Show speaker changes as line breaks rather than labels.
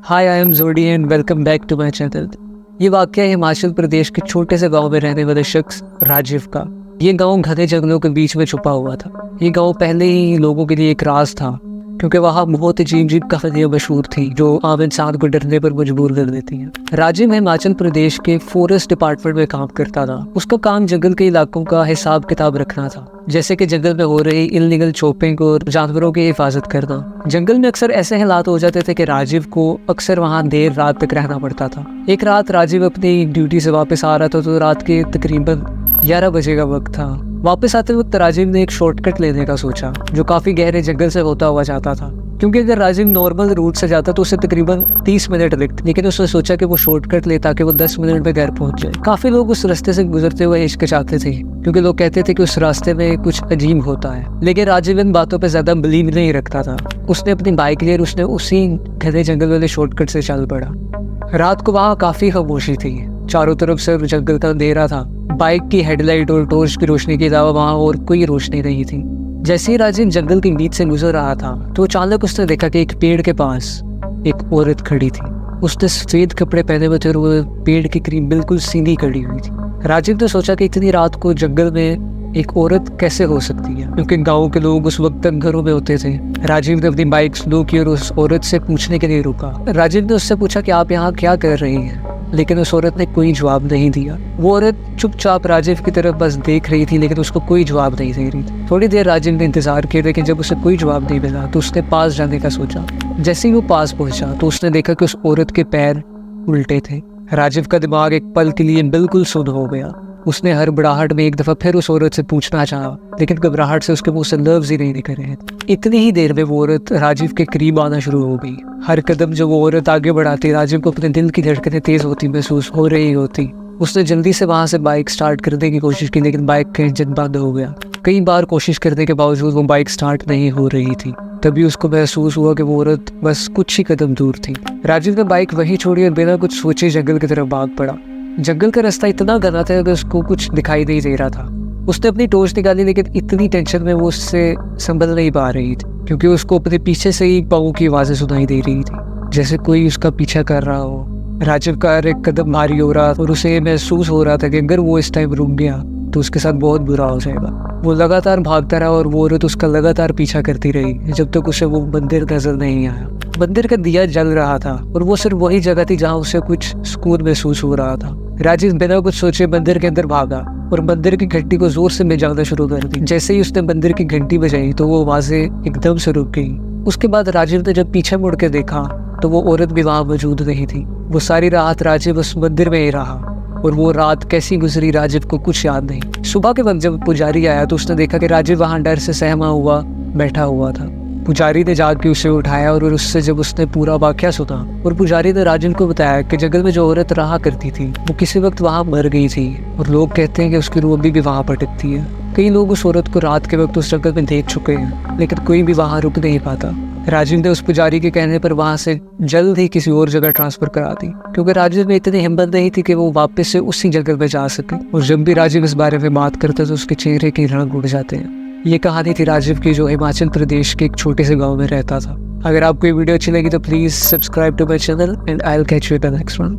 Hi I am Jodi and welcome back to my channel. ये वाकया हिमाचल प्रदेश के छोटे से गांव में रहने वाले शख्स राजीव का। ये गांव घने जंगलों के बीच में छुपा हुआ था। ये गांव पहले ही लोगों के लिए एक राज था, क्योंकि वहाँ बहुत अजीब अजीब कहानियां मशहूर थी जो आम इंसान को डरने पर मजबूर कर देती हैं। राजीव हिमाचल प्रदेश के फॉरेस्ट डिपार्टमेंट में काम करता था। उसका काम जंगल के इलाकों का हिसाब किताब रखना था, जैसे कि जंगल में हो रही इलीगल चॉपिंग और जानवरों की हिफाजत करना। जंगल में अक्सर ऐसे हालात हो जाते थे कि राजीव को अक्सर वहाँ देर रात तक रहना पड़ता था। एक रात राजीव अपनी ड्यूटी से वापस आ रहा था, तो रात के तकरीबन 11 बजे का वक्त था। वापस आते वक्त राजीव ने एक शॉर्टकट लेने का सोचा, जो काफी गहरे जंगल से होता हुआ जाता था। क्योंकि अगर राजीव नॉर्मल रूट से जाता तो उसे तकरीबन 30 मिनट लगते, लेकिन उसने सोचा कि वो शॉर्टकट ले ताकि वो 10 मिनट में घर पहुंच जाए। काफी लोग उस रास्ते से गुजरते हुए हिचकिचाते थे, क्योंकि लोग कहते थे कि उस रास्ते में कुछ अजीब होता है, लेकिन राजीव इन बातों पर ज्यादा बिलीव नहीं रखता था। उसने अपनी बाइक ली और उसने उसी घने जंगल वाले शॉर्टकट से चल पड़ा। रात को वहाँ काफी खामोशी थी, चारों तरफ सिर्फ जंगल का अंधेरा था। बाइक की हेडलाइट और टॉर्च की रोशनी के अलावा वहाँ और कोई रोशनी नहीं थी। जैसे ही राजीव जंगल के बीच से गुजर रहा था, तो अचानक उसने देखा कि एक पेड़ के पास एक औरत खड़ी थी। उसने सफेद कपड़े पहने हुए थे और वो पेड़ के करीब बिल्कुल सीधी खड़ी हुई थी। राजीव ने सोचा कि इतनी रात को जंगल में एक औरत कैसे हो सकती है, क्योंकि गांव के लोग उस वक्त तक घरों में होते थे। राजीव ने अपनी बाइक स्लो की और उस औरत से पूछने के लिए रुका। राजीव ने उससे पूछा कि आप यहाँ क्या कर रही हैं, लेकिन उस औरत ने कोई जवाब नहीं दिया। वो औरत चुपचाप राजीव की तरफ बस देख रही थी, लेकिन उसको कोई जवाब नहीं दे रही थी। थोड़ी देर राजीव ने इंतजार किया, लेकिन जब उसे कोई जवाब नहीं मिला तो उसने पास जाने का सोचा। जैसे ही वो पास पहुंचा तो उसने देखा कि उस औरत के पैर उल्टे थे। राजीव का दिमाग एक पल के लिए बिल्कुल सुन्न हो गया। उसने हड़बड़ाहट में एक दफा फिर उस औरत से पूछना चाहा, लेकिन घबराहट से उसके मुंह से लफ्ज ही नहीं निकल रहे थे। इतनी ही देर में वो औरत राजीव के करीब आना शुरू हो गई। हर कदम जो वो औरत आगे बढ़ाती, राजीव को अपने दिल की धड़कनें तेज होती महसूस हो रही होती। उसने जल्दी से वहां से बाइक स्टार्ट करने की कोशिश की, लेकिन बाइक का इंजन बंद हो गया। कई बार कोशिश करने के बावजूद वो बाइक स्टार्ट नहीं हो रही थी। तभी उसको महसूस हुआ कि वो औरत बस कुछ ही कदम दूर थी। राजीव ने बाइक वहीं छोड़ी और बिना कुछ सोचे जंगल की तरफ भाग पड़ा। जंगल का रास्ता इतना घना था कि उसको कुछ दिखाई नहीं दे रहा था। उसने अपनी टॉर्च निकाली, लेकिन इतनी टेंशन में वो उससे संभल नहीं पा रही थी, क्योंकि उसको अपने पीछे से ही पाँव की आवाज़ें सुनाई दे रही थी, जैसे कोई उसका पीछा कर रहा हो। राजीव का हर एक कदम भारी हो रहा और उसे महसूस हो रहा था कि अगर वो इस टाइम रुक गया तो उसके साथ बहुत बुरा हो जाएगा। वो लगातार भागता रहा और वो औरत उसका लगातार पीछा करती रही, जब तक उसे वो मंदिर नजर नहीं आया। मंदिर का दिया जल रहा था और वो सिर्फ वही जगह थी जहाँ उसे कुछ सुकून महसूस हो रहा था। राजीव बिना कुछ सोचे मंदिर के अंदर भागा और मंदिर की घंटी को जोर से बजाना शुरू कर दी। जैसे ही उसने मंदिर की घंटी बजाई तो वो आवाजें एकदम से रुक गई। उसके बाद राजीव ने जब पीछे मुड़ के देखा तो वो औरत भी वहाँ मौजूद नहीं थी। वो सारी रात राजीव उस मंदिर में ही रहा और वो रात कैसी गुजरी राजीव को कुछ याद नहीं। सुबह के वक्त जब पुजारी आया तो उसने देखा कि राजीव वहाँ डर से सहमा हुआ बैठा हुआ था। पुजारी ने जाके उसे उठाया और उससे जब उसने पूरा वाकया सुना, और पुजारी ने राजीव को बताया कि जंगल में जो औरत रहा करती थी वो किसी वक्त वहाँ मर गई थी और लोग कहते हैं कि उसकी रूह अभी भी वहाँ भटकती है। कई लोग उस औरत को रात के वक्त उस जंगल में देख चुके हैं, लेकिन कोई भी वहाँ रुक नहीं पाता। राजीव ने उस पुजारी के कहने पर वहाँ से जल्द ही किसी और जगह ट्रांसफर करा दी, क्योंकि राजीव में इतनी हिम्मत नहीं थी कि वो वापस से उसी जंगल में जा सके। और जब भी राजीव इस बारे में बात करता तो उसके चेहरे के रंग उड़ जाते हैं। ये कहानी थी राजीव की, जो हिमाचल प्रदेश के एक छोटे से गांव में रहता था। अगर आपको ये वीडियो अच्छी लगी तो please subscribe to my channel and I will catch you in the next one.